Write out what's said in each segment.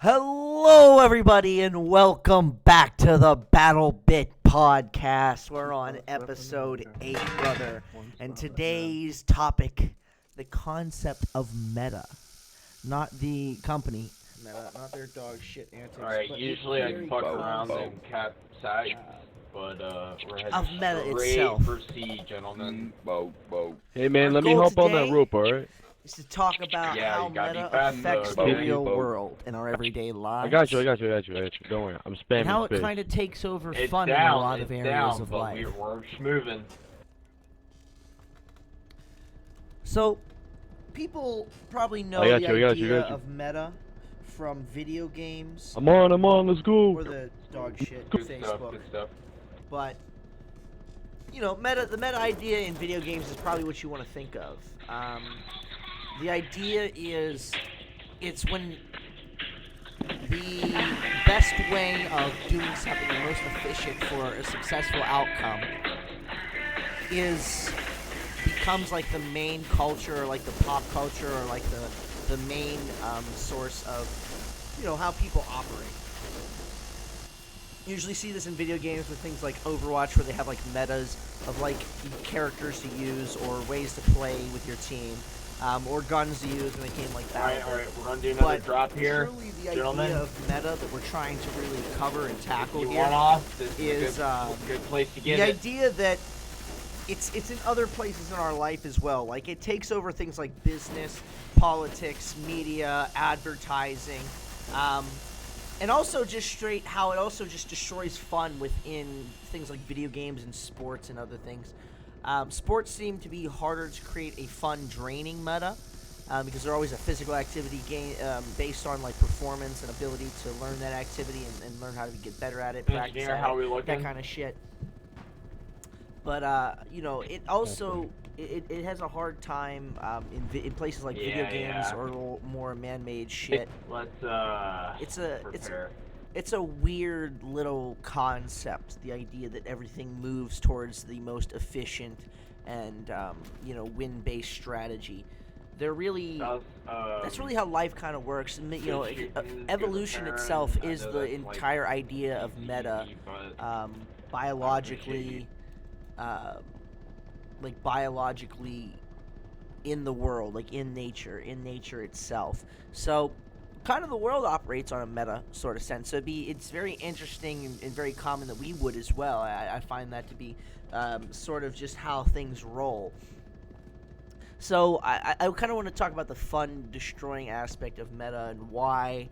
Hello, everybody, and welcome back to the Battlebit podcast. We're on episode 8, brother. And today's topic, the concept of meta. Not the company, meta, not their dog shit antics. Alright, but usually I very fuck around concept and cap sites, but we're heading of meta straight itself. for C, gentlemen. Hey man, Our let me goal hop on that today rope, alright? is to talk about Yeah, how you gotta be meta fast, affects the boat. real Boat. world in our everyday lives. I got you. Don't worry, I'm spamming And how it space. kind of takes over It's fun down, in a lot it's of areas down, of but life. we're moving. So, people probably know I got the you, I got idea you. of meta from video games I'm on, let's go. or the dog shit Good Facebook. stuff, good stuff. But you know, the meta idea in video games is probably what you want to think of. The idea is it's when the best way of doing something, the most efficient for a successful outcome, becomes like the main culture, or like the pop culture, or like the main source of, you know, how people operate. You usually see this in video games with things like Overwatch, where they have like metas of like characters to use or ways to play with your team, or guns to use in a game like Battlebit. Alright, we're gonna do another drop here, Truly, the gentlemen. idea of meta that we're trying to really cover and tackle You here want off? This is a good place to get the it. idea that it's in other places in our life as well. Like, it takes over things like business, politics, media, advertising, and also just straight how it also just destroys fun within things like video games and sports and other things. Sports seem to be harder to create a fun, draining meta because they're always a physical activity game based on like performance and ability to learn that activity and learn how to get better at it, practice Engineer, at how it, we looking? that kind of shit. But you know, it also it has a hard time in places like video games or a little more man-made shit. Let's prepare. It's a weird little concept, the idea that everything moves towards the most efficient and you know, win-based strategy. They're really that's really how life kind of works. And, you know, evolution itself is the entire idea of meta, biologically in the world, like in nature itself. So kind of the world operates on a meta sort of sense. So it's very interesting and very common that we would as well. I find that to be sort of just how things roll. So I kind of want to talk about the fun destroying aspect of meta and why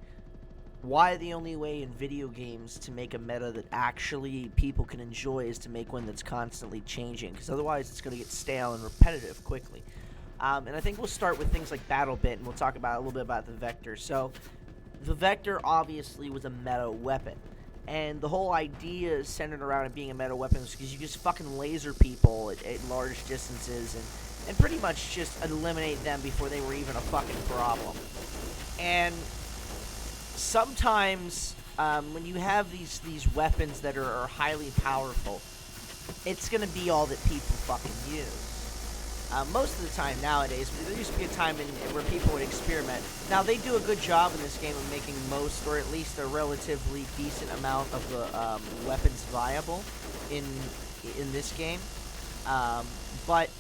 the only way in video games to make a meta that actually people can enjoy is to make one that's constantly changing, because otherwise it's going to get stale and repetitive quickly. And I think we'll start with things like Battlebit, and we'll talk about a little bit about the Vector. So the Vector obviously was a meta weapon, and the whole idea is centered around it being a meta weapon because you just fucking laser people at large distances and pretty much just eliminate them before they were even a fucking problem. And sometimes when you have these weapons that are highly powerful, it's going to be all that people fucking use. Most of the time nowadays, there used to be a time where people would experiment. Now, they do a good job in this game of making most, or at least a relatively decent amount of the weapons viable in this game. But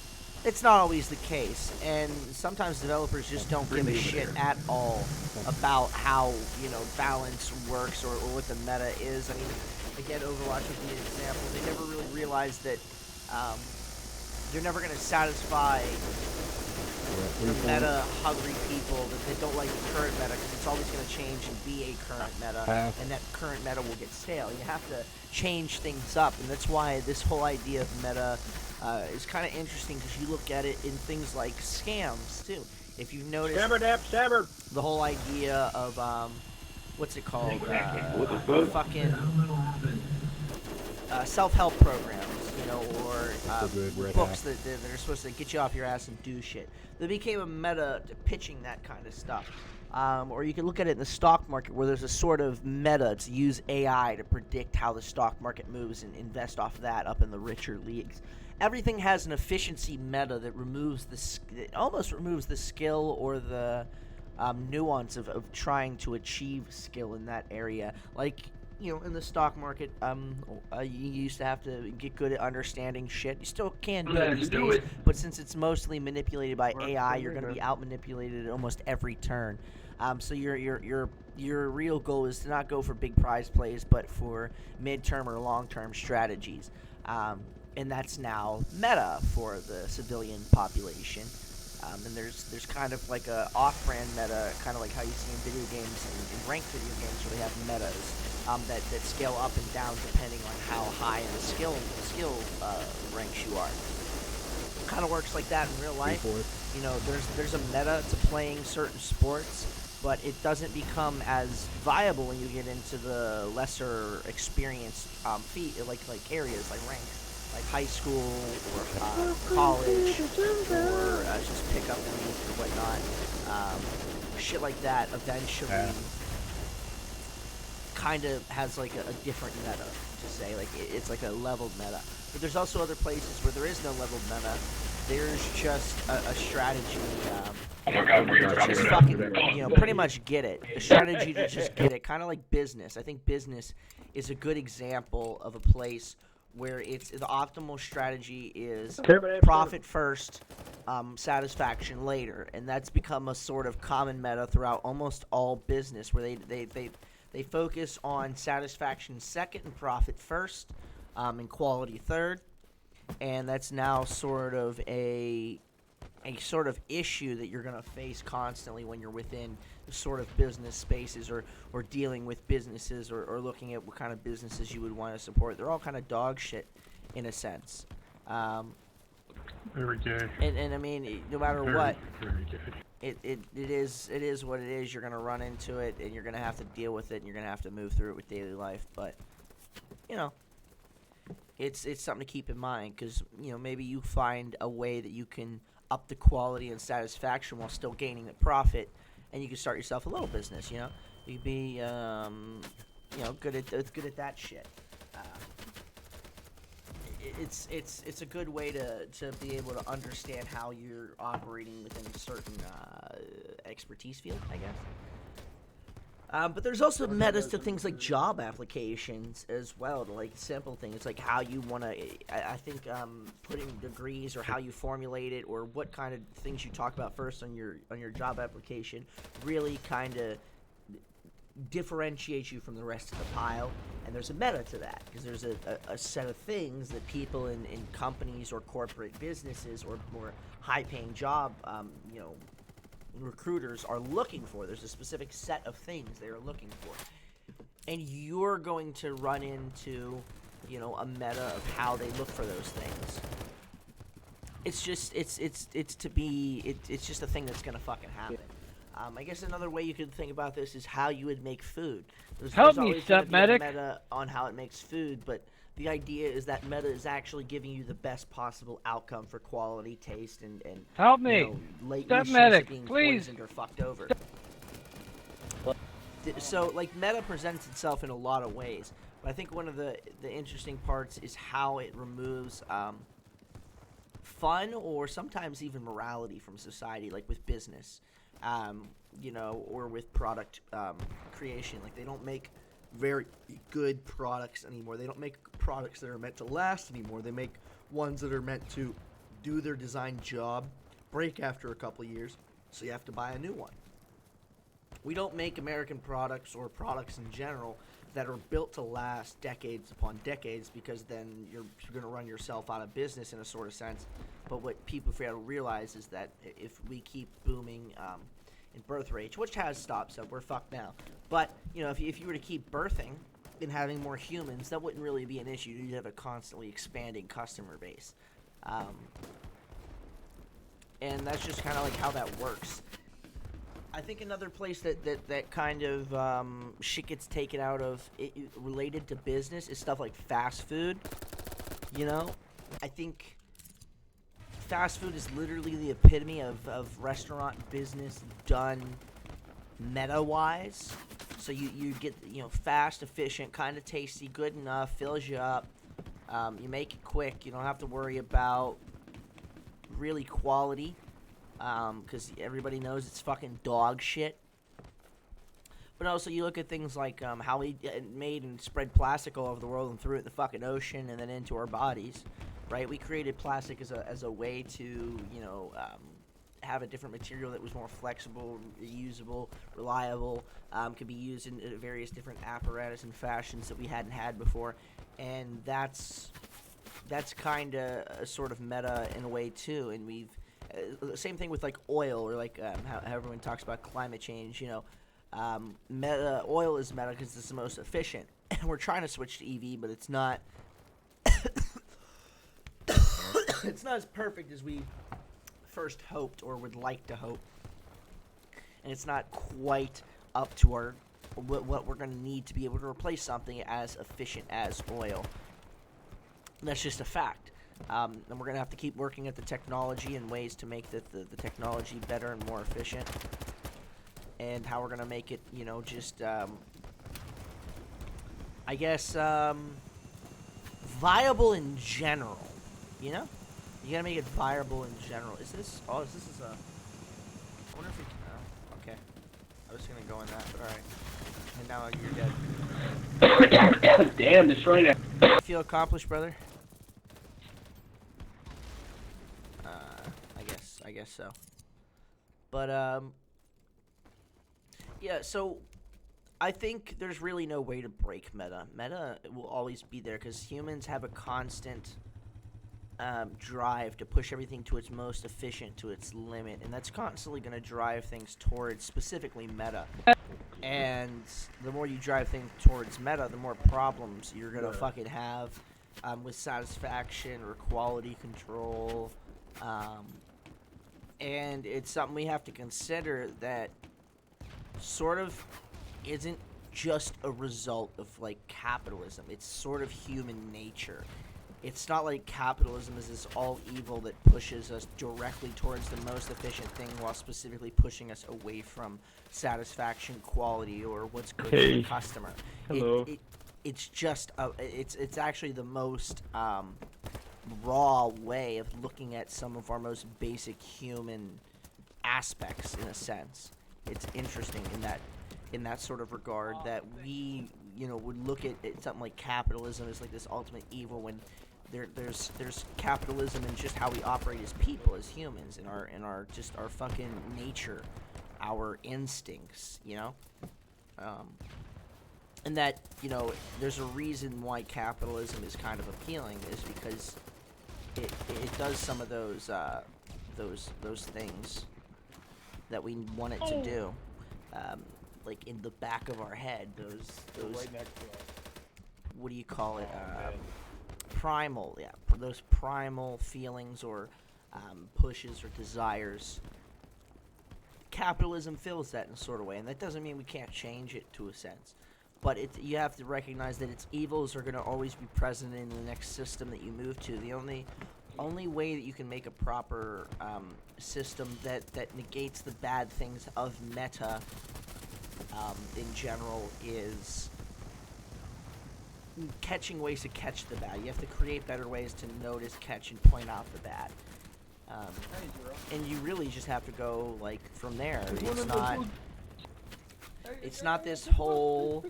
it's not always the case, and sometimes developers just don't give a shit at all about how, you know, balance works or what the meta is. I mean, again, Overwatch would be an example. They never really realized that they're never going to satisfy the meta-hungry people that don't like the current meta, because it's always going to change and be a current meta, and that current meta will get stale. You have to change things up, and that's why this whole idea of meta is kind of interesting, because you look at it in things like scams, too. If you've noticed the whole idea of, what's it called, fucking self-help programs, you know, or books that are supposed to get you off your ass and do shit. They became a meta to pitching that kind of stuff. Or you can look at it in the stock market, where there's a sort of meta to use AI to predict how the stock market moves and invest off that up in the richer leagues. Everything has an efficiency meta that almost removes the skill or the nuance of trying to achieve skill in that area. Like, in the stock market, you used to have to get good at understanding shit. You still can do it these days, but since it's mostly manipulated by AI, you're going to be out-manipulated at almost every turn. So your real goal is to not go for big prize plays, but for mid-term or long-term strategies. And that's now meta for the civilian population. And there's kind of like a off-brand meta, kind of like how you see in video games and ranked video games, where they have metas that scale up and down depending on how high in the skill ranks you are. Kind of works like that in real life. There's a meta to playing certain sports, but it doesn't become as viable when you get into the lesser experienced like areas like ranked. Like high school or college or just pick up the league or whatnot. Shit like that eventually kind of has like a different meta, to say. Like it's like a leveled meta. But there's also other places where there is no leveled meta. There's just a strategy to just fucking, pretty much get it. A strategy to just get it. Kind of like business. I think business is a good example of a place where it's the optimal strategy is profit first, satisfaction later, and that's become a sort of common meta throughout almost all business, where they focus on satisfaction second and profit first, and quality third, and that's now sort of a sort of issue that you're going to face constantly when you're within sort of business spaces or dealing with businesses or looking at what kind of businesses you would want to support. They're all kind of dog shit in a sense. Very gay. And I mean, no matter what, very gay. it is what it is. You're going to run into it, and you're going to have to deal with it, and you're going to have to move through it with daily life. But, it's something to keep in mind, because, maybe you find a way that you can up the quality and satisfaction while still gaining the profit, and you can start yourself a little business. You could be good at that shit. It's a good way to be able to understand how you're operating within a certain expertise field, I guess. But there's also metas to things like job applications as well, to like simple things like how you want to. I think putting degrees or how you formulate it or what kind of things you talk about first on your job application really kind of differentiates you from the rest of the pile. And there's a meta to that, because there's a set of things that people in companies or corporate businesses or more high-paying job, recruiters are looking for. There's a specific set of things they're looking for, and you're going to run into, a meta of how they look for those things. It's just it's just a thing that's gonna fucking happen. I guess another way you could think about this is how you would make food. Help me, step medic. Meta on how it makes food, but the idea is that meta is actually giving you the best possible outcome for quality, taste, and help me, step medic, being please. Poisoned or fucked over. So, like, meta presents itself in a lot of ways, but I think one of the interesting parts is how it removes fun or sometimes even morality from society, like with business. Or with product creation. Like, they don't make very good products anymore. They don't make products that are meant to last anymore. They make ones that are meant to do their design job, break after a couple of years, so you have to buy a new one. We don't make American products or products in general that are built to last decades upon decades, because then you're going to run yourself out of business in a sort of sense. But what people fail to realize is that if we keep booming in birth rate, which has stopped, so we're fucked now. But, if you were to keep birthing and having more humans, that wouldn't really be an issue. You'd have a constantly expanding customer base. And that's just kind of like how that works. I think another place that kind of shit gets taken out of it related to business is stuff like fast food. I think fast food is literally the epitome of restaurant business done meta-wise. So you get, fast, efficient, kind of tasty, good enough, fills you up. You make it quick. You don't have to worry about really quality. because everybody knows it's fucking dog shit. But also, you look at things like how we made and spread plastic all over the world and threw it in the fucking ocean and then into our bodies, right? We created plastic as a way to, you know, have a different material that was more flexible, reusable, reliable, could be used in various different apparatus and fashions that we hadn't had before, and that's kind of a sort of meta in a way too. And we've same thing with like oil, or like how everyone talks about climate change. You know, oil is meta because it's the most efficient, and we're trying to switch to EV, but it's not. It's not as perfect as we first hoped or would like to hope, and it's not quite up to our what we're going to need to be able to replace something as efficient as oil. And that's just a fact. And we're going to have to keep working at the technology and ways to make the technology better and more efficient, and how we're going to make it, you know, just I guess viable in general, you know? You gotta make it viable in general. Is this? Oh, is this a? I wonder if we can. Okay. I was gonna go in that, but all right. And now you're dead. Damn, destroyed it. You feel accomplished, brother? I guess so. But yeah. So, I think there's really no way to break meta. Meta will always be there because humans have a constant drive to push everything to its most efficient, to its limit, and that's constantly going to drive things towards specifically meta. And the more you drive things towards meta, the more problems you're going to fucking have with satisfaction or quality control. And it's something we have to consider that sort of isn't just a result of like capitalism. It's sort of human nature. It's not like capitalism is this all evil that pushes us directly towards the most efficient thing while specifically pushing us away from satisfaction, quality, or what's good for the customer. Hello. It's just it's actually the most raw way of looking at some of our most basic human aspects, in a sense. It's interesting in that sort of regard that we, you know, would look at something like capitalism as like this ultimate evil when there's capitalism in just how we operate as people, as humans, in our just our fucking nature, our instincts, you know, and that, you know, there's a reason why capitalism is kind of appealing, is because it does some of those things that we want it to do, like in the back of our head, those right next to us. what do you call it? Primal, yeah, those primal feelings or pushes or desires. Capitalism fills that in a sort of way, and that doesn't mean we can't change it to a sense. But you have to recognize that its evils are going to always be present in the next system that you move to. The only way that you can make a proper system that negates the bad things of meta in general is catching ways to catch the bad. You have to create better ways to notice, catch, and point out the bad. And you really just have to go like from there. It's not this whole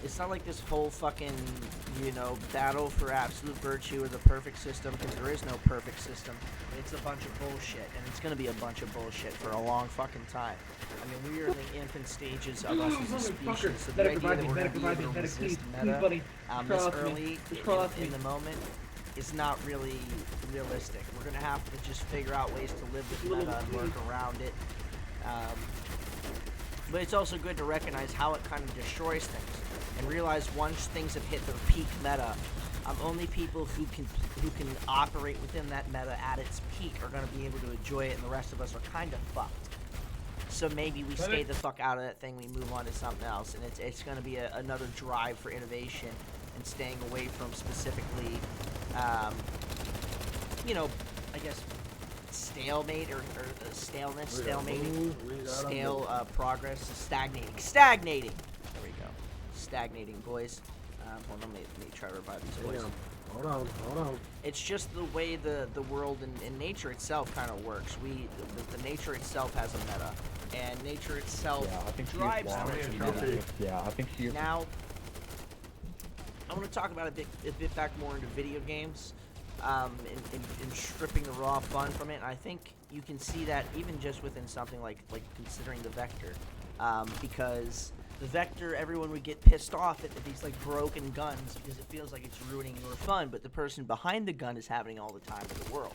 it's not like this whole fucking, you know, battle for absolute virtue or the perfect system, because there is no perfect system. It's a bunch of bullshit, and it's gonna be a bunch of bullshit for a long fucking time. I mean, we are in the infant stages of us as a species, so the idea that we're gonna be able to resist meta this early in the moment is not really realistic. We're gonna have to just figure out ways to live with meta and work around it. But it's also good to recognize how it kind of destroys things, and realize once things have hit their peak meta, only people who can operate within that meta at its peak are going to be able to enjoy it, and the rest of us are kind of fucked. So maybe we stay the fuck out of that thing, we move on to something else, and it's going to be another drive for innovation and staying away from specifically, you know, I guess stalemate or staleness, stalemating, stale progress, stagnating. There we go, stagnating, boys. Hold on, let me try to revive these boys. Hold on. It's just the way the world and nature itself kind of works. The nature itself has a meta, and nature itself drives the meta. Yeah, I think she is. Now, I want to talk about a bit back more into video games, and stripping the raw fun from it. And I think you can see that even just within something like considering the Vector, because the Vector, everyone would get pissed off at these like broken guns because it feels like it's ruining your fun, but the person behind the gun is having all the time in the world.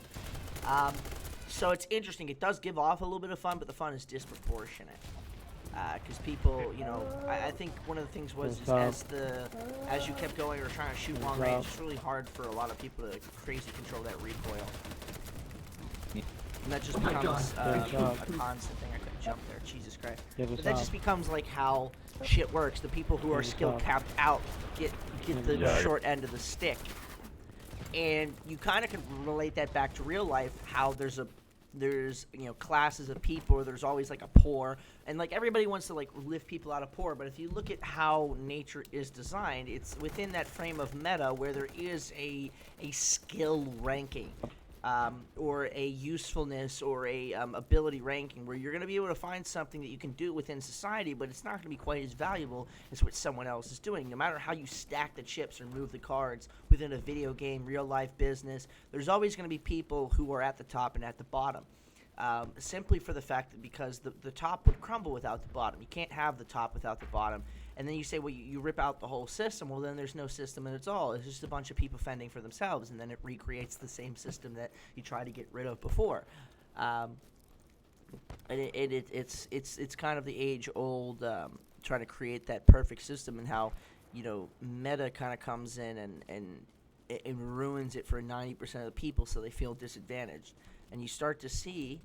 So it's interesting. It does give off a little bit of fun, but the fun is disproportionate. Because people, I think one of the things was as you kept going or trying to shoot long range, it's really hard for a lot of people to crazy control that recoil. And that just becomes a constant thing. I couldn't jump there, Jesus Christ. But that just becomes like how shit works. The people who are skill capped out get the short end of the stick. And you kind of can relate that back to real life, how there's classes of people, or there's always like a poor, and like everybody wants to like lift people out of poor, but if you look at how nature is designed, it's within that frame of meta where there is a skill ranking, or a usefulness or a ability ranking, where you're going to be able to find something that you can do within society, but it's not going to be quite as valuable as what someone else is doing. No matter how you stack the chips or move the cards within a video game, real life business, there's always going to be people who are at the top and at the bottom. Simply for the fact that because the top would crumble without the bottom. You can't have the top without the bottom. And then you say, well, you rip out the whole system. Well, then there's no system at all. It's just a bunch of people fending for themselves, and then it recreates the same system that you tried to get rid of before. It's kind of the age-old trying to create that perfect system, and how meta kind of comes in and ruins it for 90% of the people, so they feel disadvantaged. And you start to see,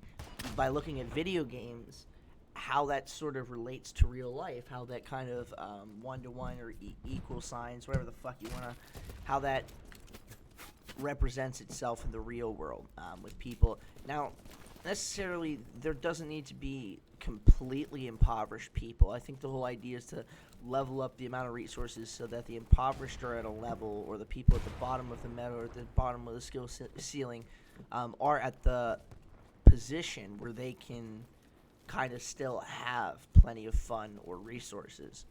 by looking at video games, how that sort of relates to real life, how that kind of one-to-one or equal signs, whatever the fuck you want to, how that represents itself in the real world with people. Now, necessarily, there doesn't need to be completely impoverished people. I think the whole idea is to level up the amount of resources so that the impoverished are at a level, or the people at the bottom of the meta or at the bottom of the skill ceiling are at the position where they can kind of still have plenty of fun or resources.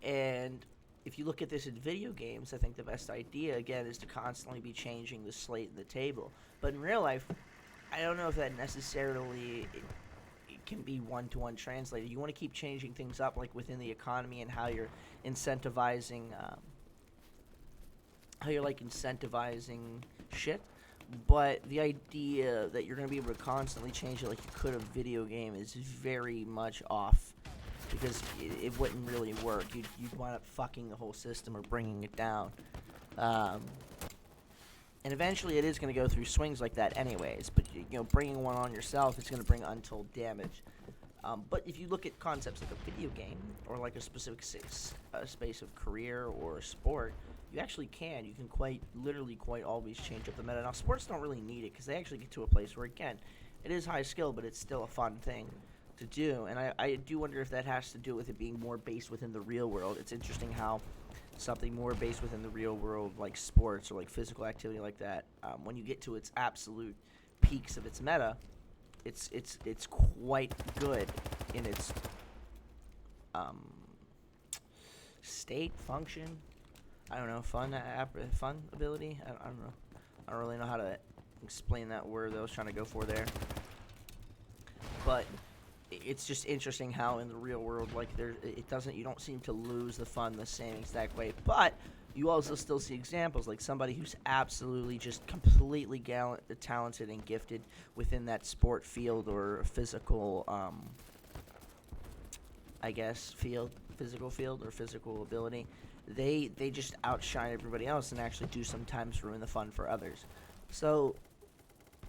And if you look at this in video games, I think the best idea, again, is to constantly be changing the slate and the table. But in real life, I don't know if that necessarily it can be one-to-one translated. You want to keep changing things up, like within the economy, and how you're incentivizing shit. But the idea that you're going to be able to constantly change it like you could a video game is very much off, because it wouldn't really work. You'd wind up fucking the whole system or bringing it down. And eventually it is going to go through swings like that anyways, but bringing one on yourself is going to bring untold damage. But if you look at concepts like a video game or like a specific space of career or a sport, you actually can. You can quite always change up the meta. Now, sports don't really need it because they actually get to a place where, again, it is high skill, but it's still a fun thing to do. And I do wonder if that has to do with it being more based within the real world. It's interesting how something more based within the real world, like sports or like physical activity like that, when you get to its absolute peaks of its meta, it's quite good in its state, function. I don't know, fun ability. I don't know. I don't really know how to explain that word that I was trying to go for there. But it's just interesting how in the real world, like you don't seem to lose the fun the same exact way. But you also still see examples like somebody who's absolutely just completely talented and gifted within that sport field or physical, physical field or physical ability. They just outshine everybody else and actually do sometimes ruin the fun for others. So,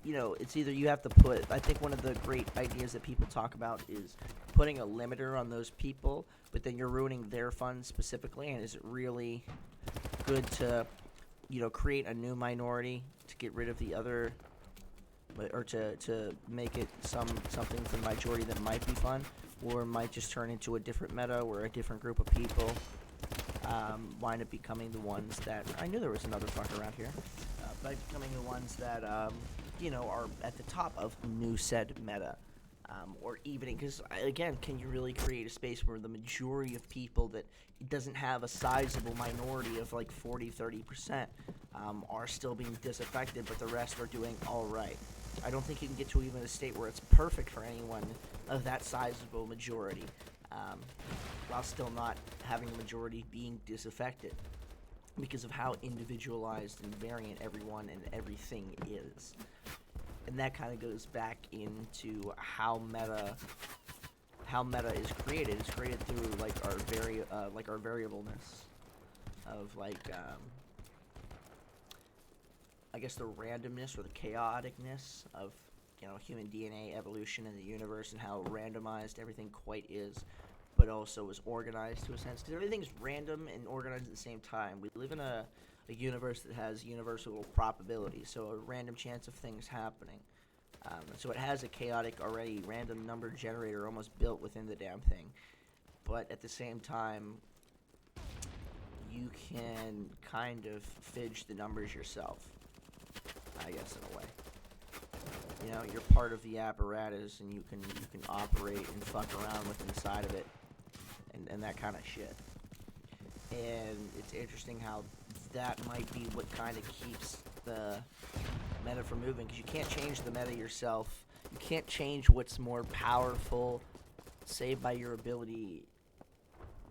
it's either you have to put, I think one of the great ideas that people talk about is putting a limiter on those people, but then you're ruining their fun specifically, and is it really good to, create a new minority to get rid of the other, or to make it something for the majority that might be fun, or might just turn into a different meta or a different group of people? wind up becoming the ones that I knew there was another fucker around here, by becoming the ones that you know, are at the top of new said meta. Or evening, because again, can you really create a space where the majority of people that doesn't have a sizable minority of like 40-30% are still being disaffected, but the rest are doing all right? I don't think you can get to even a state where it's perfect for anyone of that sizable majority, while still not having a majority being disaffected, because of how individualized and variant everyone and everything is. And that kind of goes back into how meta is created. It's created through like our variableness of like I guess the randomness or the chaoticness of, you know, human DNA evolution in the universe, and how randomized everything quite is, but also is organized to a sense, because everything's random and organized at the same time. We live in a universe that has universal probability, so a random chance of things happening. So it has a chaotic, already random number generator almost built within the damn thing. But at the same time, you can kind of fidge the numbers yourself, I guess, in a way. You know, you're part of the apparatus, and you can operate and fuck around with inside of it, and that kind of shit. And it's interesting how that might be what kind of keeps the meta from moving, because you can't change the meta yourself. You can't change what's more powerful, save by your ability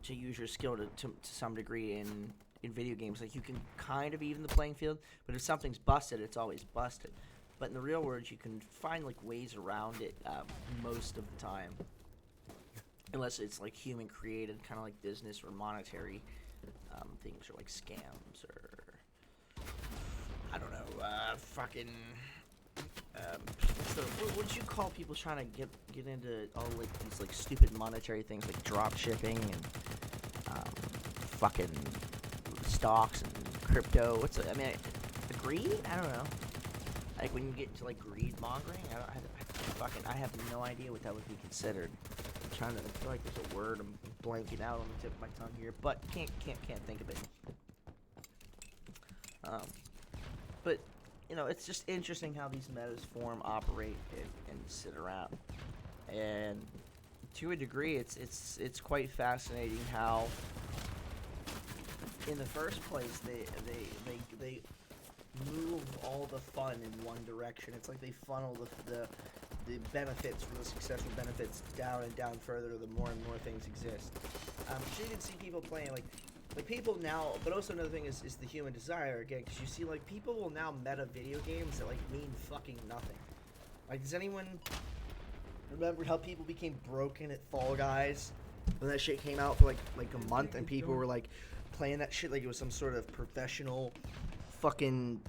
to use your skill to some degree in video games. Like, you can kind of even the playing field, but if something's busted, it's always busted. But in the real world, you can find like ways around it most of the time, unless it's like human created, kind of like business or monetary things, or like scams, or I don't know, fucking so what would you call people trying to get into all like these like stupid monetary things like drop shipping and fucking stocks and crypto? I mean, greed? I don't know. Like when you get into like greed mongering, I have no idea what that would be considered. I'm trying to, I feel like there's a word I'm blanking out on the tip of my tongue here, but can't think of it. But you know, it's just interesting how these metas form, operate, and sit around. And to a degree, it's quite fascinating how, in the first place, they move all the fun in one direction. It's like they funnel the benefits, for the successful benefits, down and down further the more and more things exist. So you can see people playing like people now, but also another thing is the human desire again, because you see like people will now meta video games that like mean fucking nothing. Like, does anyone remember how people became broken at Fall Guys when that shit came out for like a month, and people were like playing that shit like it was some sort of professional fucking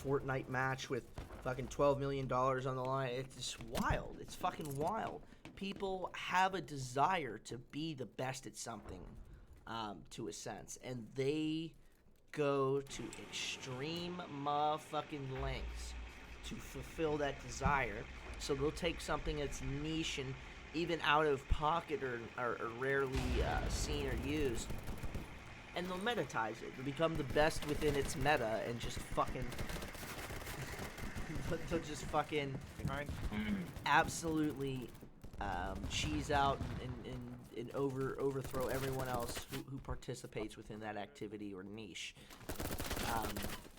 Fortnite match with fucking $12 million on the line? It's just wild. It's fucking wild. People have a desire to be the best at something, to a sense, and they go to extreme motherfucking lengths to fulfill that desire. So they'll take something that's niche and even out of pocket or rarely seen or used, and they'll metatize it. They'll become the best within its meta and just fucking they'll just fucking absolutely cheese out and overthrow everyone else who participates within that activity or niche.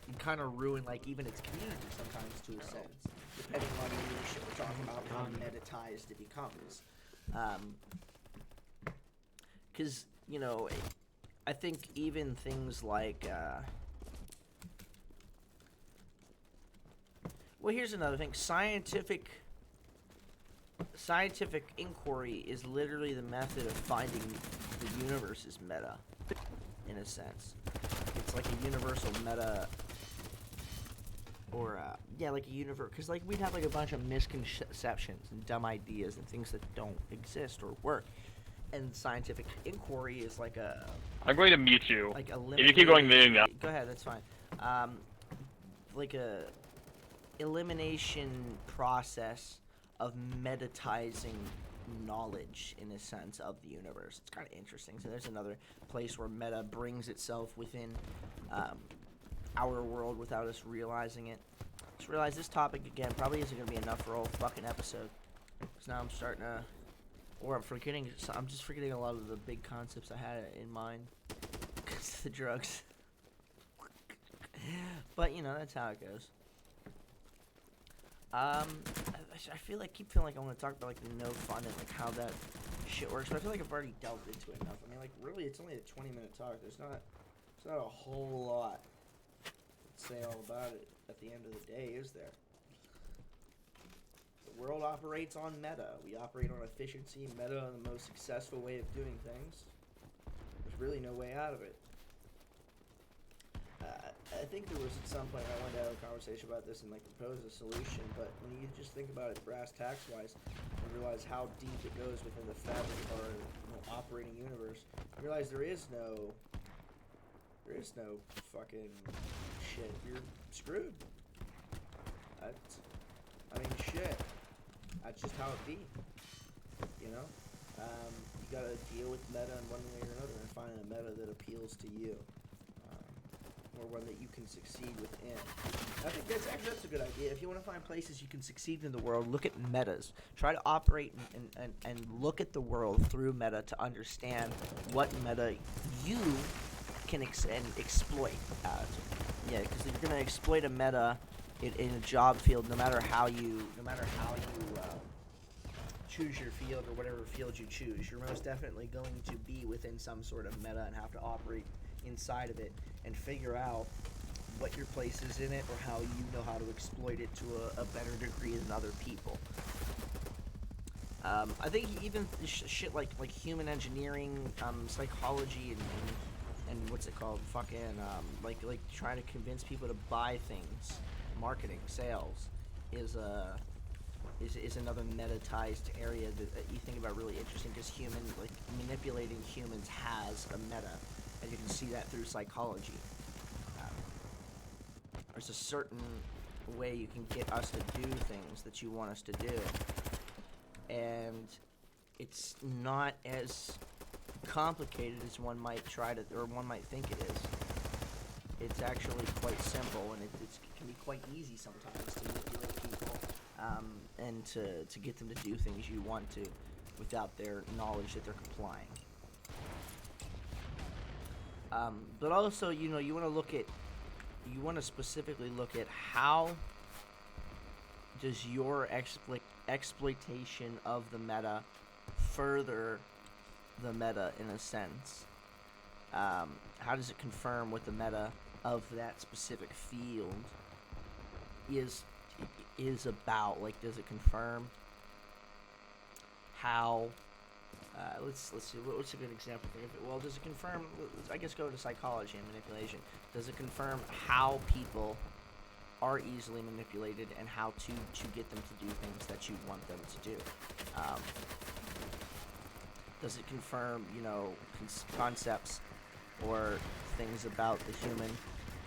And kind of ruin like even its community sometimes, to a sense, depending on the niche we're talking about, how monetized it becomes. Because you know, I think even things like well, here's another thing. Scientific inquiry is literally the method of finding the universe's meta, in a sense. It's like a universal meta, or yeah, like a universe, because like we'd have like a bunch of misconceptions and dumb ideas and things that don't exist or work, and scientific inquiry is like a. I'm going to mute you. Like if you keep going muting that. Go ahead, that's fine. Like a elimination process of metatizing knowledge in a sense of the universe. It's kind of interesting. So there's another place where meta brings itself within our world without us realizing it. Just realize this topic again probably isn't gonna be enough for a whole fucking episode. Cause now I'm starting to, or I'm just forgetting a lot of the big concepts I had in mind. Cause of the drugs. But you know, that's how it goes. I keep feeling like I want to talk about like the no fun and like how that shit works, but I feel like I've already delved into it enough. I mean, like really, it's only a 20-minute talk. It's not a whole lot to say all about it at the end of the day, is there? The world operates on meta. We operate on efficiency, meta, the most successful way of doing things. There's really no way out of it. I think there was at some point I wanted to have a conversation about this and like propose a solution, but when you just think about it brass tacks wise and realize how deep it goes within the fabric of our operating universe, you realize there is no fucking shit. You're screwed. Shit. That's just how it be. You know? You gotta deal with meta in one way or another and find a meta that appeals to you. Or one that you can succeed within. I think that's a good idea. If you want to find places you can succeed in the world, look at metas. Try to operate and look at the world through meta to understand what meta you can exploit. Yeah, because if you're gonna exploit a meta in a job field, no matter how you choose your field or whatever field you choose, you're most definitely going to be within some sort of meta and have to operate inside of it and figure out what your place is in it or how you know how to exploit it to a better degree than other people. I think even shit like human engineering, psychology, and what's it called? Fucking like trying to convince people to buy things, marketing, sales, is another metatized area that you think about really interesting, because manipulating humans has a meta. And you can see that through psychology. There's a certain way you can get us to do things that you want us to do. And it's not as complicated as one might think it is. It's actually quite simple, and it can be quite easy sometimes to manipulate people and to get them to do things you want to without their knowledge that they're complying. But also, you want to specifically look at how does your exploitation of the meta further the meta in a sense. How does it confirm what the meta of that specific field is about? Like, does it confirm how? Let's see. What's a good example? Well, does it confirm? I guess go to psychology and manipulation. Does it confirm how people are easily manipulated and how to get them to do things that you want them to do? Does it confirm, concepts or things about the human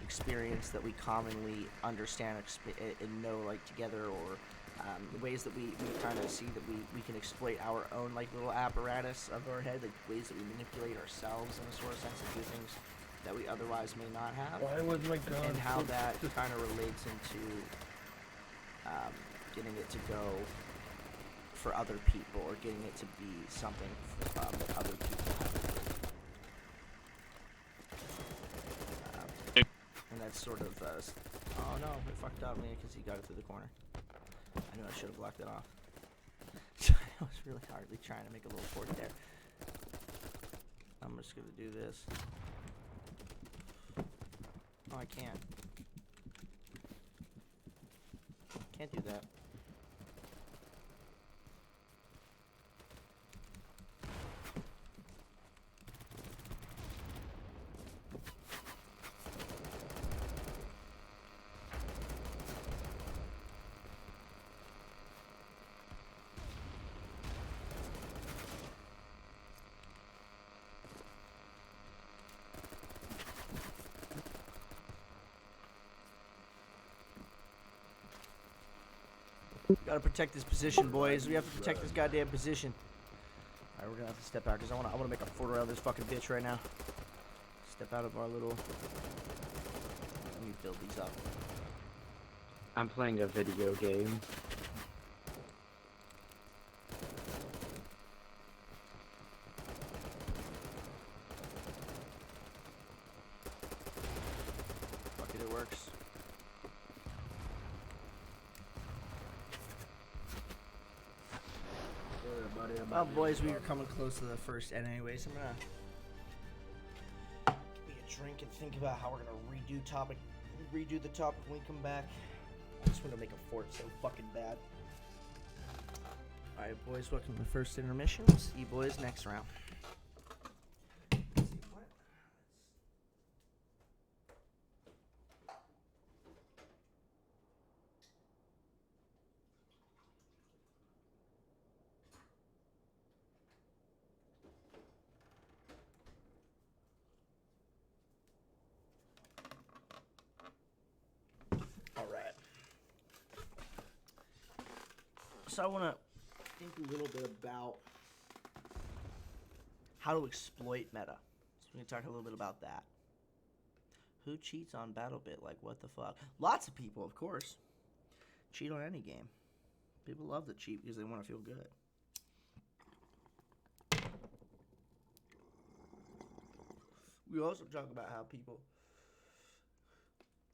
experience that we commonly understand and know, like, together, or ways that we kind of see that we can exploit our own, like, little apparatus of our head, like ways that we manipulate ourselves in a sort of sense to do things that we otherwise may not have. Why was my gun? And how that kind of relates into getting it to go for other people, or getting it to be something that other people have to do. And that's sort of, oh no, it fucked up me because he got it through the corner. I knew I should have blocked it off. I was really hardly trying to make a little fort there. I'm just gonna do this. Oh, I can't. Can't do that. Gotta protect this position, boys. We have to protect this goddamn position. we're gonna have to step out because I wanna make a fort around this fucking bitch right now. Step out of our little. Let me build these up. I'm playing a video game. Fuck it, it works. Well, boys, we are coming close to the first end anyways. I'm gonna take a drink and think about how we're gonna redo the topic when we come back. I just want to make a fort so fucking bad. Alright, boys, welcome to the first intermission. We'll see you boys next round. Alright. So I want to think a little bit about how to exploit meta. So we're going to talk a little bit about that. Who cheats on Battlebit? Like, what the fuck? Lots of people, of course. Cheat on any game. People love to cheat because they want to feel good. We also talk about how people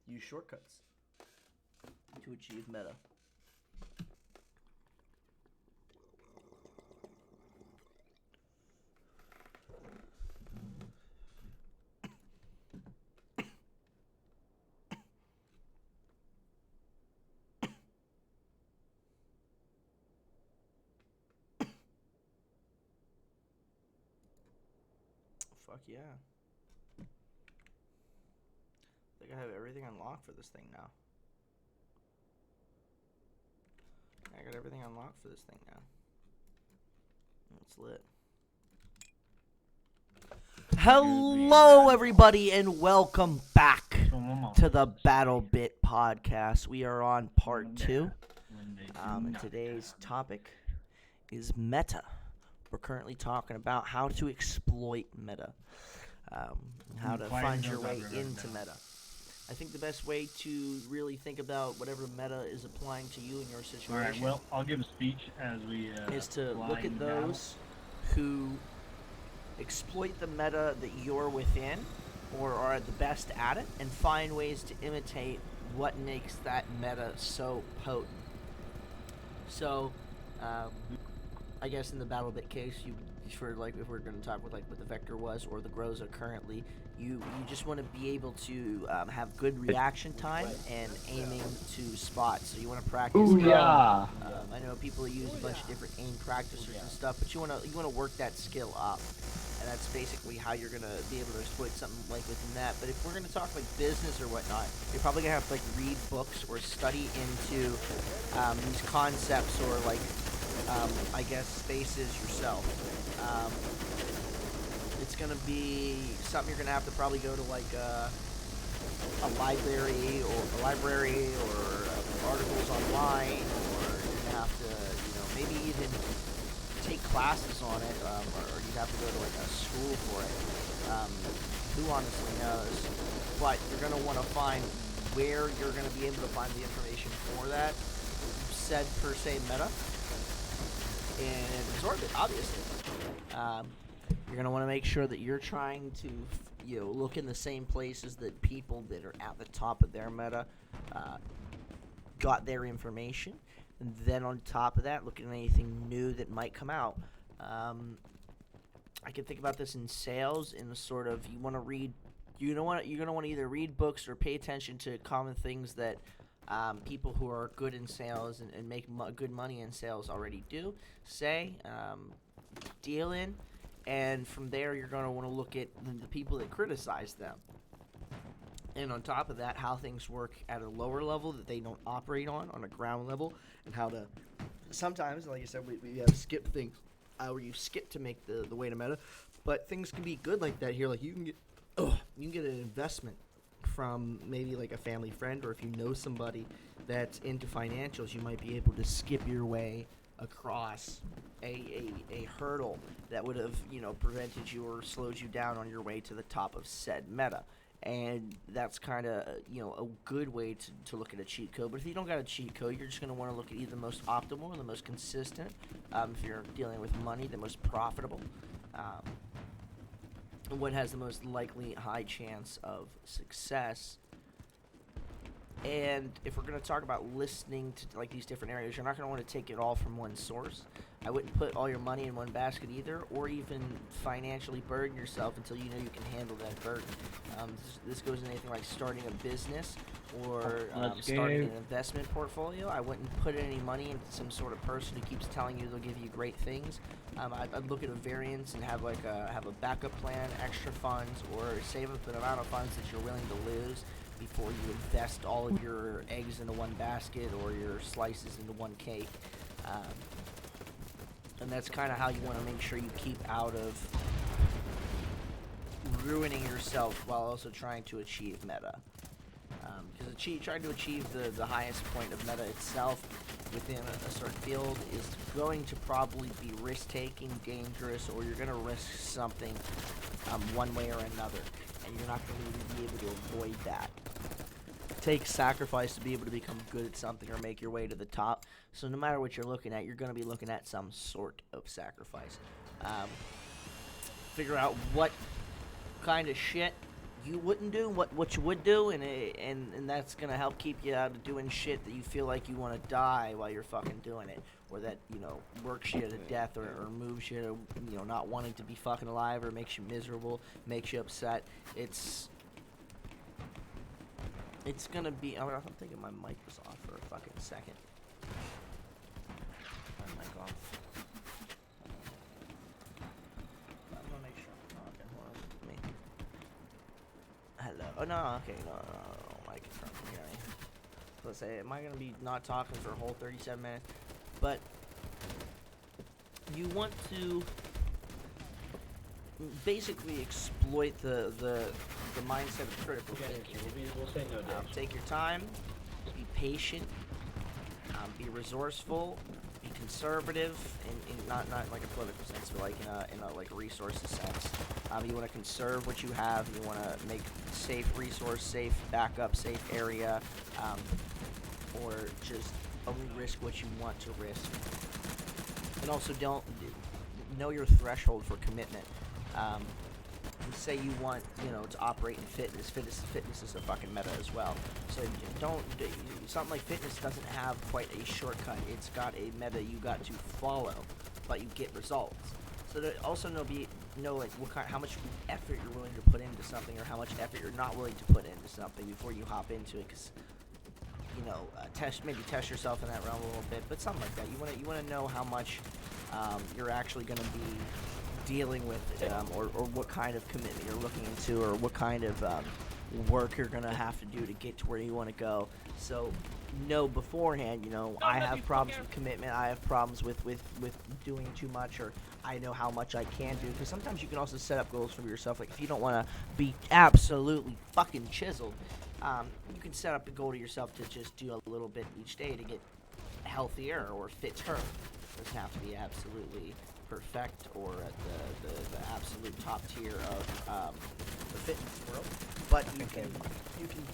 use shortcuts to achieve meta. Fuck yeah. I think I have everything unlocked for this thing now. I got everything unlocked for this thing now. It's lit. Hello, everybody, and welcome back to the Battlebit podcast. We are on part 2. And today's topic is meta. We're currently talking about how to exploit meta, how to find your way into meta. I think the best way to really think about whatever meta is applying to you in your situation. All right, well, I'll give a speech as we is to look at those who exploit the meta that you're within or are the best at it and find ways to imitate what makes that meta so potent. So, I guess in the Battlebit case, if we're going to talk with what the Vector was or the Groza currently, you just want to be able to have good reaction time and aiming to spots. So you want to practice. Ooh, yeah. I know people use a bunch of different aim practicers and stuff, but you want to work that skill up, and that's basically how you're going to be able to exploit something like within that. But if we're going to talk like business or whatnot, you're probably going to have to read books or study into these concepts or I guess spaces yourself. It's gonna be something you're gonna have to probably go to a library or articles online, or you're gonna have to maybe even take classes on it, or you'd have to go to a school for it. Who honestly knows? But you're gonna want to find where you're gonna be able to find the information for that said per se meta. And absorb it, obviously. You're going to want to make sure that you're trying to, look in the same places that people that are at the top of their meta got their information. And then on top of that, look at anything new that might come out. I can think about this in sales in the sort of, you're going to want to either read books or pay attention to common things that people who are good in sales and make good money in sales already do deal in, and from there you're going to want to look at the people that criticize them, and on top of that, how things work at a lower level that they don't operate on a ground level, and how to sometimes, like I said, we have skip things where you skip to make the way to meta, but things can be good like that here. Like you can get an investment from maybe a family friend, or if you know somebody that's into financials, you might be able to skip your way across a hurdle that would have, prevented you or slowed you down on your way to the top of said meta. And that's kind of, a good way to look at a cheat code. But if you don't got a cheat code, you're just going to want to look at either the most optimal and the most consistent. If you're dealing with money, the most profitable. What has the most likely high chance of success. And if we're going to talk about listening to like these different areas, you're not going to want to take it all from one source. I wouldn't put all your money in one basket either, or even financially burden yourself until you know you can handle that burden. This goes in anything like starting a business or starting an investment portfolio. I wouldn't put any money into some sort of person who keeps telling you they'll give you great things. I'd look at a variance and have a backup plan, extra funds, or save up an amount of funds that you're willing to lose before you invest all of your eggs into one basket or your slices into one cake. And that's kind of how you want to make sure you keep out of ruining yourself while also trying to achieve meta. Because trying to achieve the highest point of meta itself within a certain field is going to probably be risk-taking, dangerous, or you're going to risk something one way or another, and you're not going to be able to avoid that. Take sacrifice to be able to become good at something or make your way to the top. So no matter what you're looking at, you're going to be looking at some sort of sacrifice. Figure out what kind of shit you wouldn't do, what you would do, and that's going to help keep you out of doing shit that you feel like you want to die while you're fucking doing it, or that, works you to death or moves you to, not wanting to be fucking alive, or makes you miserable, makes you upset. It's gonna be. I'm thinking my mic was off for a fucking second. My mic off. I'm gonna make sure I'm talking. Hold on with me. Hello. Oh no. Okay. No. Mic is from here. Let's say, am I gonna be not talking for a whole 37 minutes? But you want to basically exploit the mindset of critical thinking. We'll say no, Dave. Take your time, be patient, be resourceful, be conservative, in not like a political sense, but like in a like resources sense. You want to conserve what you have. You want to make safe resource, safe backup, safe area, or just only risk what you want to risk. And also don't know your threshold for commitment. Say you want, to operate in fitness. Fitness is a fucking meta as well. So something like fitness doesn't have quite a shortcut. It's got a meta you got to follow, but you get results. So to also know like how much effort you're willing to put into something, or how much effort you're not willing to put into something before you hop into it. Because test yourself in that realm a little bit, but something like that. You want to know how much you're actually going to be dealing with, or what kind of commitment you're looking into, or what kind of work you're gonna have to do to get to where you want to go. So know beforehand, I have problems with commitment, I have problems with doing too much, or I know how much I can do, because sometimes you can also set up goals for yourself. Like if you don't want to be absolutely fucking chiseled, you can set up a goal to yourself to just do a little bit each day to get healthier or fitter. It doesn't have to be absolutely perfect or at the absolute top tier of the fitness world, but you can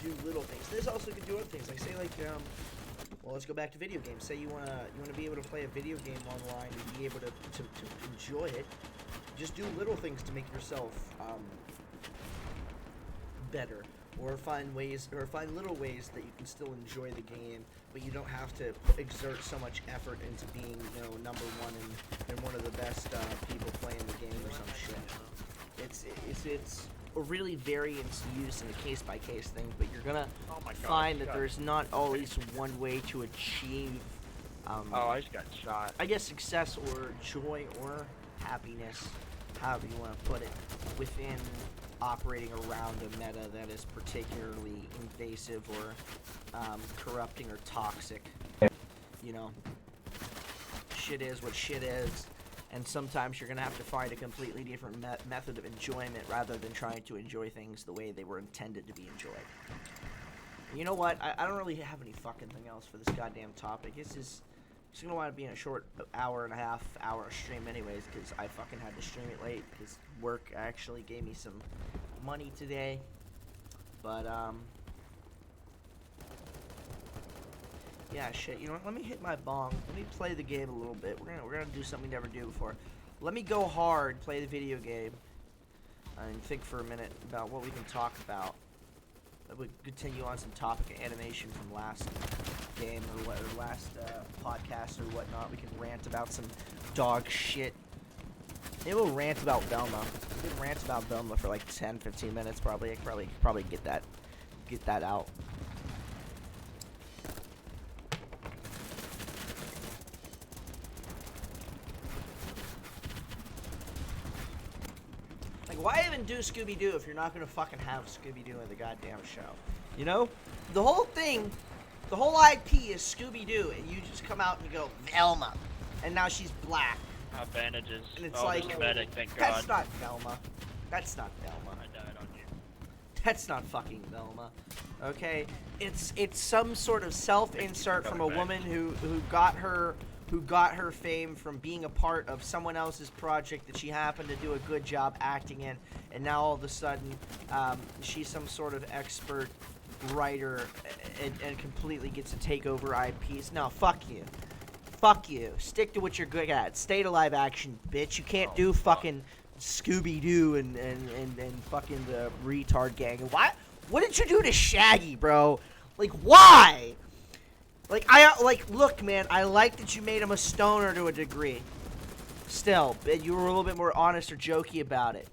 do little things. This also can do other things, like say well, let's go back to video games. Say you wanna be able to play a video game online and be able to enjoy it. Just do little things to make yourself better, or find little ways that you can still enjoy the game, but you don't have to exert so much effort into being, number one and one of the best people playing the game or some shit. It's a really variance use in a case-by-case thing, but you're gonna find that there's not always one way to achieve I just got shot. I guess success or joy or happiness, however you want to put it, within operating around a meta that is particularly invasive or corrupting or toxic. Shit is what shit is, and sometimes you're gonna have to find a completely different method of enjoyment rather than trying to enjoy things the way they were intended to be enjoyed. You know what? I don't really have any fucking thing else for this goddamn topic. It's gonna wind up being a short hour and a half hour stream anyways, because I fucking had to stream it late because work actually gave me some money today. But yeah, shit. You know what? Let me hit my bong. Let me play the game a little bit. We're gonna do something we never do before. Let me go hard, play the video game, and think for a minute about what we can talk about. We continue on some topic of animation from last game or last podcast or whatnot. We can rant about some dog shit. Maybe we'll rant about Velma. We can rant about Velma for like 10-15 minutes probably. I could probably get that out. Why even do Scooby-Doo if you're not gonna fucking have Scooby-Doo in the goddamn show? You know? The whole thing, the whole IP is Scooby-Doo, and you just come out and you go, Velma. And now she's black. Bandages. And it's oh, like, there's a medic, thank that's God. not Velma. That's not Velma. I died on you. That's not fucking Velma. Okay? It's some sort of self-insert from a woman who got her fame from being a part of someone else's project that she happened to do a good job acting in, and now all of a sudden she's some sort of expert writer and completely gets to take over IPs. No, fuck you. Fuck you. Stick to what you're good at. Stay to live action, bitch. You can't do fucking Scooby-Doo and fucking the retard gang. What did you do to Shaggy, bro? Like, why? Look, man, I like that you made him a stoner to a degree. Still, you were a little bit more honest or jokey about it.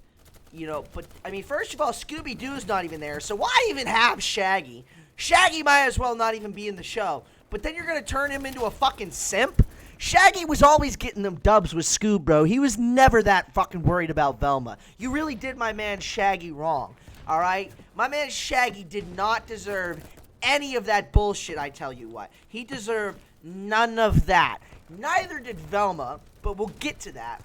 You know, but, I mean, first of all, Scooby-Doo's not even there, so why even have Shaggy? Shaggy might as well not even be in the show. But then you're gonna turn him into a fucking simp? Shaggy was always getting them dubs with Scoob, bro. He was never that fucking worried about Velma. You really did my man Shaggy wrong, alright? My man Shaggy did not deserve any of that bullshit, I tell you what. He deserved none of that. Neither did Velma, but we'll get to that.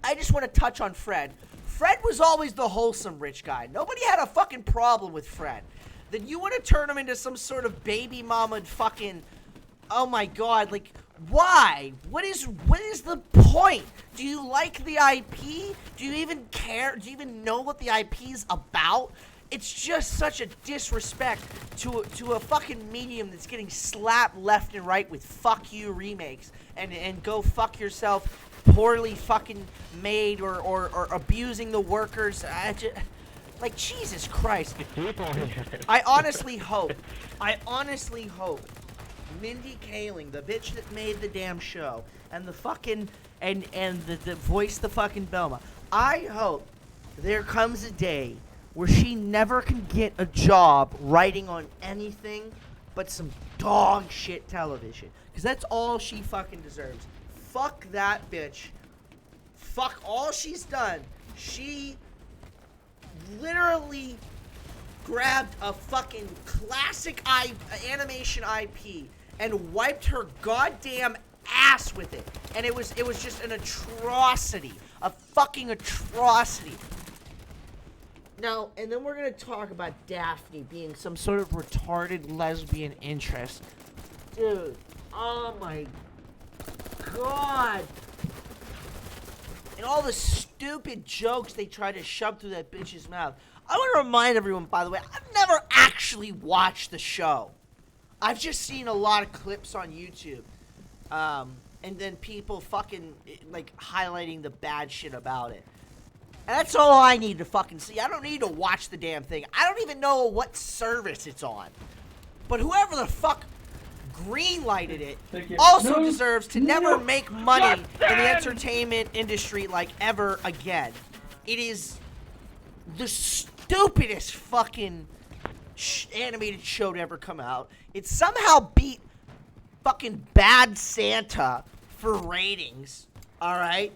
I just want to touch on Fred. Fred was always the wholesome rich guy. Nobody had a fucking problem with Fred. Then you want to turn him into some sort of baby mama fucking... Oh my god, like, why? What is the point? Do you like the IP? Do you even care? Do you even know what the IP is about? It's just such a disrespect to a fucking medium that's getting slapped left and right with fuck you remakes and go fuck yourself, poorly fucking made or abusing the workers. Like, Jesus Christ. I honestly hope Mindy Kaling, the bitch that made the damn show, and the fucking and the voice the fucking Velma, I hope there comes a day where she never can get a job writing on anything but some dog shit television. Because that's all she fucking deserves. Fuck that bitch. Fuck all she's done. She literally grabbed a fucking classic animation IP and wiped her goddamn ass with it. And it was just an atrocity. A fucking atrocity. Now, and then we're going to talk about Daphne being some sort of retarded lesbian interest. Dude, oh my god. And all the stupid jokes they try to shove through that bitch's mouth. I want to remind everyone, by the way, I've never actually watched the show. I've just seen a lot of clips on YouTube. And then people fucking, like, highlighting the bad shit about it. And that's all I need to fucking see. I don't need to watch the damn thing. I don't even know what service it's on. But whoever the fuck greenlighted it also deserves to never make money in the entertainment industry like ever again. It is the stupidest fucking animated show to ever come out. It somehow beat fucking Bad Santa for ratings. Alright?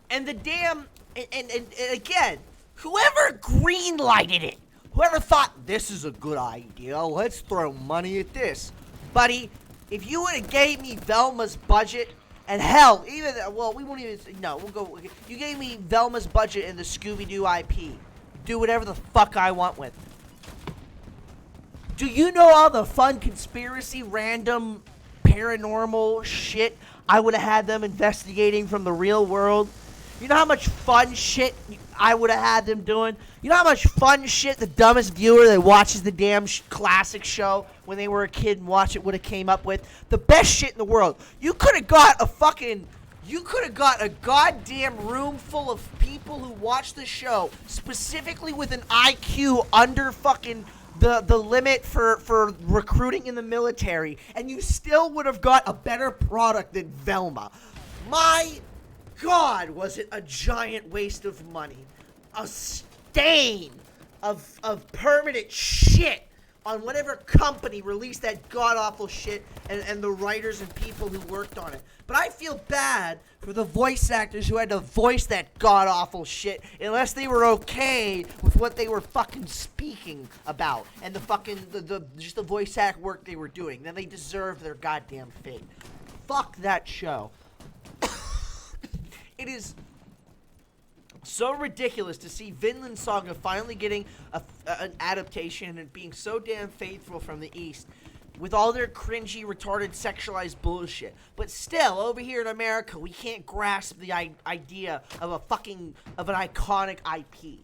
And the damn, and again, whoever greenlighted it, whoever thought this is a good idea, let's throw money at this. Buddy, if you would have gave me Velma's budget, and hell, even, well, we won't even, no, we'll go, you gave me Velma's budget and the Scooby-Doo IP. Do whatever the fuck I want with it. Do you know all the fun conspiracy random paranormal shit I would have had them investigating from the real world? You know how much fun shit I would have had them doing? You know how much fun shit the dumbest viewer that watches the damn classic show when they were a kid and watched it would have came up with? The best shit in the world. You could have got a goddamn room full of people who watch the show, specifically with an IQ under fucking the limit for recruiting in the military, and you still would have got a better product than Velma. My God, was it a giant waste of money. A stain of permanent shit on whatever company released that god-awful shit and the writers and people who worked on it. But I feel bad for the voice actors who had to voice that god-awful shit unless they were okay with what they were fucking speaking about and the fucking, just the voice act work they were doing. Then they deserve their goddamn fate. Fuck that show. It is so ridiculous to see Vinland Saga finally getting an adaptation and being so damn faithful from the East with all their cringy, retarded, sexualized bullshit. But still, over here in America, we can't grasp the idea of an iconic IP.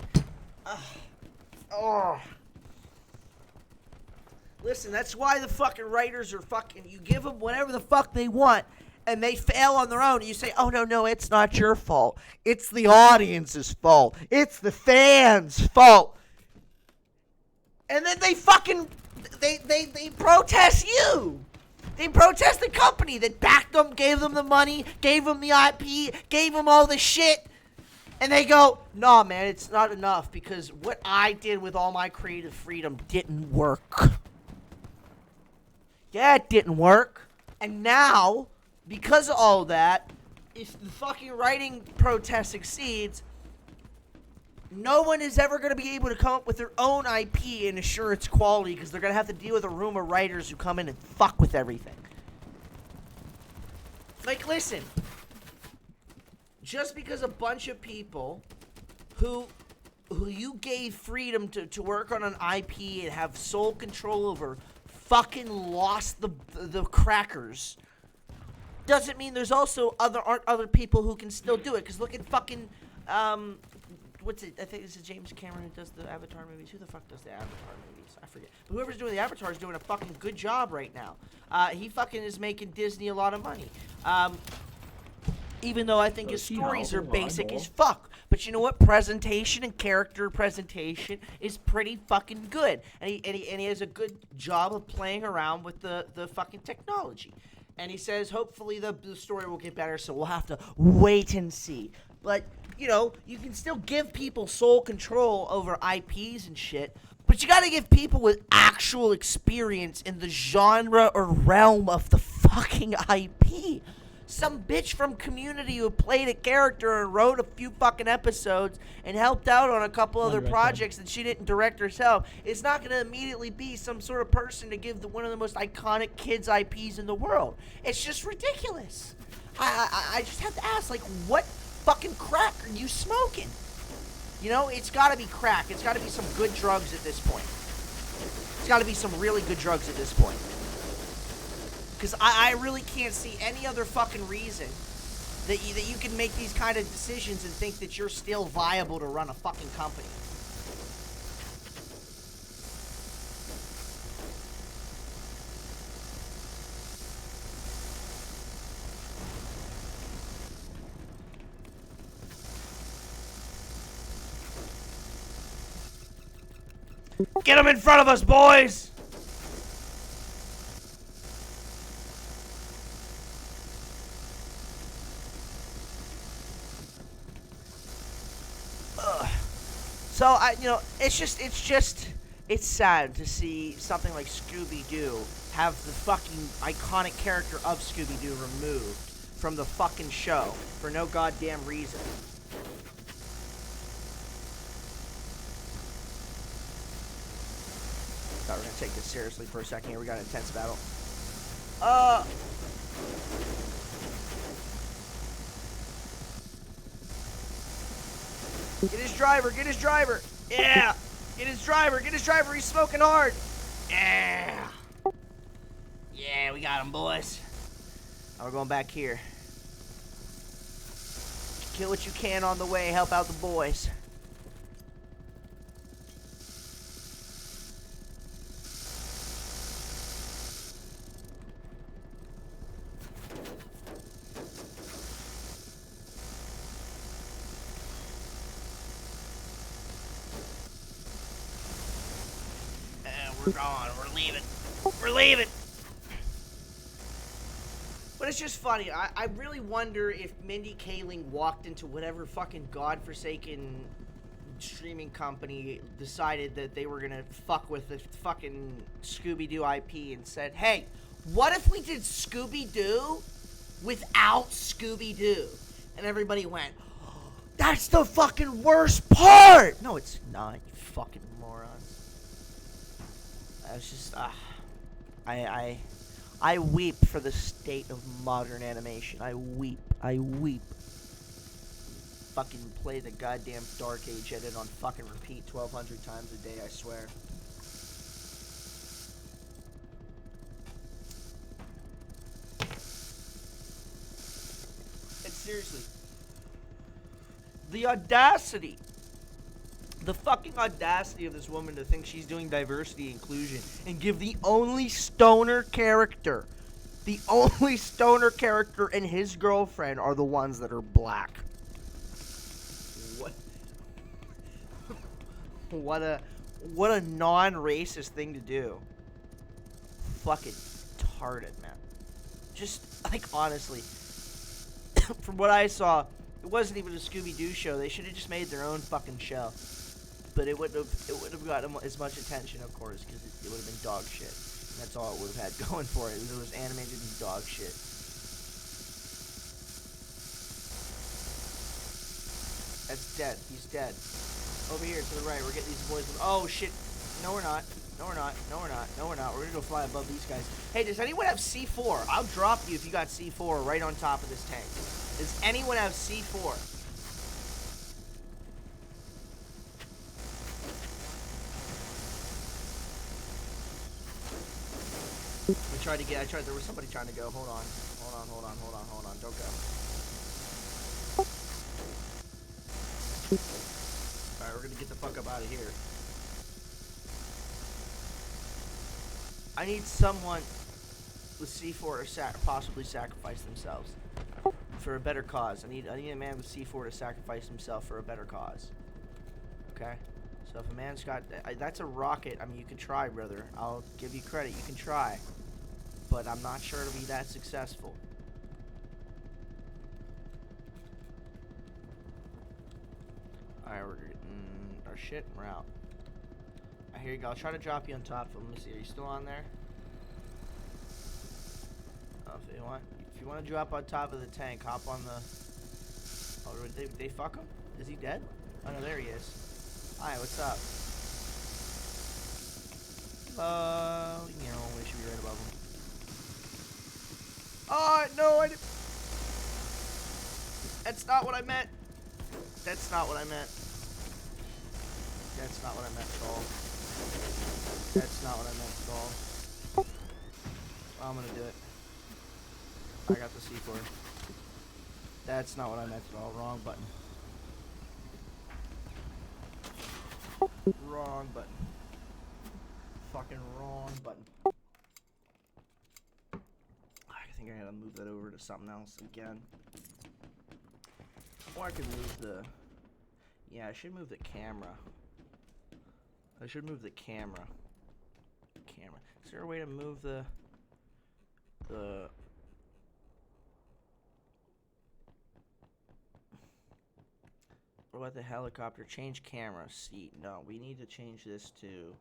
Listen, that's why the fucking writers are fucking, you give them whatever the fuck they want, and they fail on their own, and you say, oh, no, it's not your fault. It's the audience's fault. It's the fans' fault. And then they fucking, they protest you. They protest the company that backed them, gave them the money, gave them the IP, gave them all the shit. And they go, nah, man, it's not enough because what I did with all my creative freedom didn't work. Yeah, it didn't work. And now, because of all that, if the fucking writing protest succeeds, no one is ever going to be able to come up with their own IP and assure its quality because they're going to have to deal with a room of writers who come in and fuck with everything. Like, listen. Just because a bunch of people who you gave freedom to work on an IP and have sole control over fucking lost the crackers doesn't mean there's also aren't other people who can still do it. Because look at fucking what's it? I think this is James Cameron who does the Avatar movies. Who the fuck does the Avatar movies? I forget. But whoever's doing the Avatar is doing a fucking good job right now. He fucking is making Disney a lot of money. Even though I think his stories are basic as fuck. But you know what? Presentation and character presentation is pretty fucking good. And he has a good job of playing around with the fucking technology. And he says, hopefully the story will get better, so we'll have to wait and see. But, you know, you can still give people sole control over IPs and shit, but you gotta give people with actual experience in the genre or realm of the fucking IP. Some bitch from Community who played a character and wrote a few fucking episodes and helped out on a couple other projects that she didn't direct herself is not going to immediately be some sort of person to give one of the most iconic kids IPs in the world. It's just ridiculous. I just have to ask, like, what fucking crack are you smoking? You know, it's got to be crack. It's got to be some good drugs at this point. It's got to be some really good drugs at this point. Because I really can't see any other fucking reason that you can make these kind of decisions and think that you're still viable to run a fucking company. Get them in front of us, boys! So, it's sad to see something like Scooby-Doo have the fucking iconic character of Scooby-Doo removed from the fucking show for no goddamn reason. Thought we were gonna take this seriously for a second here. We got an intense battle. Get his driver, get his driver. Yeah. Get his driver, he's smoking hard. Yeah. Yeah, we got him, boys. We're going back here. Kill what you can on the way. Help out the boys. We're gone. We're leaving. We're leaving. But it's just funny. I really wonder if Mindy Kaling walked into whatever fucking godforsaken streaming company decided that they were gonna fuck with the fucking Scooby-Doo IP and said, hey, what if we did Scooby-Doo without Scooby-Doo? And everybody went, oh, that's the fucking worst part! No, it's not, you fucking morons. I was just, I weep for the state of modern animation. I weep. I weep. Fucking play the goddamn Dark Age edit on fucking repeat 1,200 times a day, I swear. And seriously, the audacity. The fucking audacity of this woman to think she's doing diversity inclusion and give the only stoner character and his girlfriend are the ones that are black. What a non-racist thing to do. Fucking retarded, man. Just like honestly, from what I saw, it wasn't even a Scooby-Doo show. They should have just made their own fucking show. But it would have gotten as much attention, of course, because it would have been dog shit. And that's all it would have had going for it. It was animated and dog shit. That's dead. He's dead. Over here to the right, we're getting these boys. Oh shit! No, we're not. No, we're not. No, we're not. No, we're not. We're gonna go fly above these guys. Hey, does anyone have C4? I'll drop you if you got C4 right on top of this tank. Does anyone have C4? There was somebody trying to go. Hold on. Don't go. Alright, we're gonna get the fuck up out of here. I need someone with C4 to possibly sacrifice themselves for a better cause. I need a man with C4 to sacrifice himself for a better cause. Okay? So if a man's got... that's a rocket. I mean, you can try, brother. I'll give you credit. You can try. But I'm not sure it'll be that successful. Alright, we're getting our shit and we're out. Here you go. I'll try to drop you on top of them. Let me see. Are you still on there? Oh, if you want to drop on top of the tank, hop on the... Oh, did they fuck him? Is he dead? Oh, no, there he is. Hi, what's up? Hello. You know, we should be right above him. Oh, no, I didn't... That's not what I meant. That's not what I meant. That's not what I meant at all. That's not what I meant at all. I'm gonna do it. I got the C4. That's not what I meant at all. Wrong button. Wrong button. Fucking wrong button. I think I gotta move that over to something else again. Or I could move the... Yeah, I should move the camera. Is there a way to move the... What about the helicopter? Change camera seat. No, we need to change this to...